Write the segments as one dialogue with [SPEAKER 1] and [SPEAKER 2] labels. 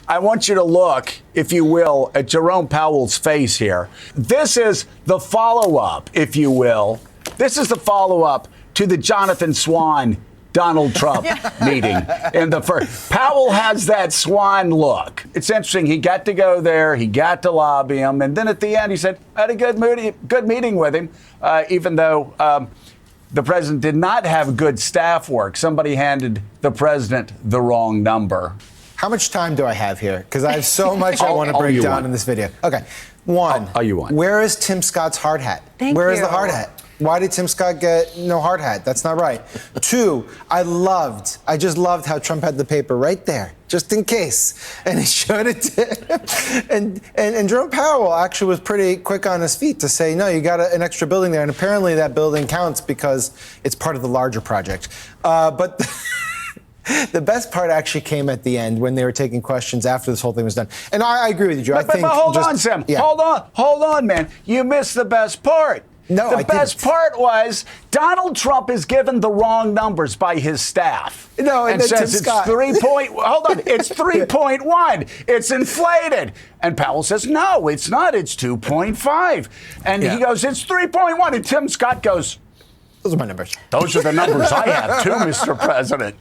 [SPEAKER 1] I want you to look, if you will, at Jerome Powell's face here. This is the follow-up, if you will. This is the follow-up to the Jonathan Swan Donald Trump meeting in the first. Powell has that swan look. It's interesting. He got to go there. He got to lobby him. And then at the end, he said, I had a good meeting with him, even though the president did not have good staff work. Somebody handed the president the wrong number.
[SPEAKER 2] How much time do I have here? Because I have so much I want to break down in this video. Okay. One.
[SPEAKER 1] All you want.
[SPEAKER 2] Where is Tim Scott's hard hat? Where is the hard hat? Why did Tim Scott get no hard hat? That's not right. Two, I just loved how Trump had the paper right there, just in case. And he showed it to him. And Jerome Powell actually was pretty quick on his feet to say, no, you got an extra building there. And apparently that building counts because it's part of the larger project. But the best part actually came at the end when they were taking questions after this whole thing was done. And I agree with you, Joe.
[SPEAKER 1] But hold on, Sam. Yeah. Hold on, man. You missed the best part.
[SPEAKER 2] No,
[SPEAKER 1] the best part was Donald Trump is given the wrong numbers by his staff.
[SPEAKER 2] No,
[SPEAKER 1] and says it's 3.1. It's inflated. And Powell says, no, it's not. It's 2.5. And he goes, it's 3.1. And Tim Scott goes,
[SPEAKER 2] those are my numbers.
[SPEAKER 1] Those are the numbers I have too, Mr. President.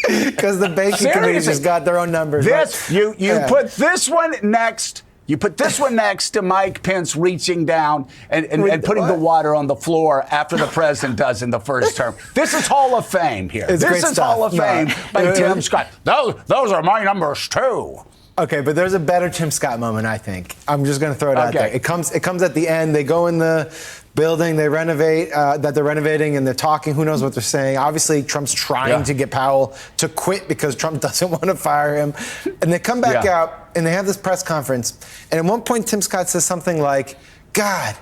[SPEAKER 2] Because the banking committee just got their own numbers.
[SPEAKER 1] This, right? You put this one next. You put this one next to Mike Pence reaching down and putting the water on the floor after the president does in the first term. This is Hall of Fame here. This is Hall of Fame by Tim Scott. Those are my numbers, too.
[SPEAKER 2] Okay, but there's a better Tim Scott moment, I think. I'm just going to throw it out there. It comes at the end. They go in the building, they renovate, that they're renovating, and they're talking. Who knows what they're saying? Obviously, Trump's trying to get Powell to quit because Trump doesn't want to fire him. And they come back out, and they have this press conference. And at one point, Tim Scott says something like, God,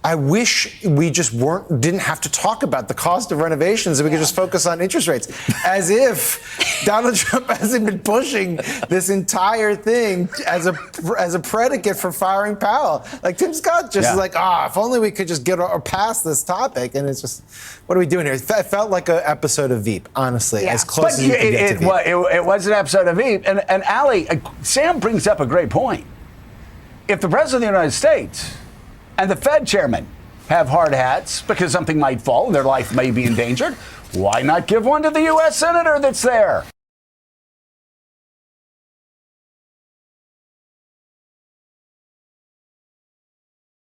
[SPEAKER 2] I wish we just didn't have to talk about the cost of renovations and we could just focus on interest rates. As if Donald Trump hasn't been pushing this entire thing as a predicate for firing Powell. Like Tim Scott just is like, if only we could just get past this topic. And it's just, what are we doing here? It felt like an episode of Veep, honestly, as close as you could get to Veep.
[SPEAKER 1] It was an episode of Veep. And Ali, Sam brings up a great point. If the president of the United States and the Fed chairman have hard hats because something might fall and their life may be endangered, why not give one to the U.S. senator that's there?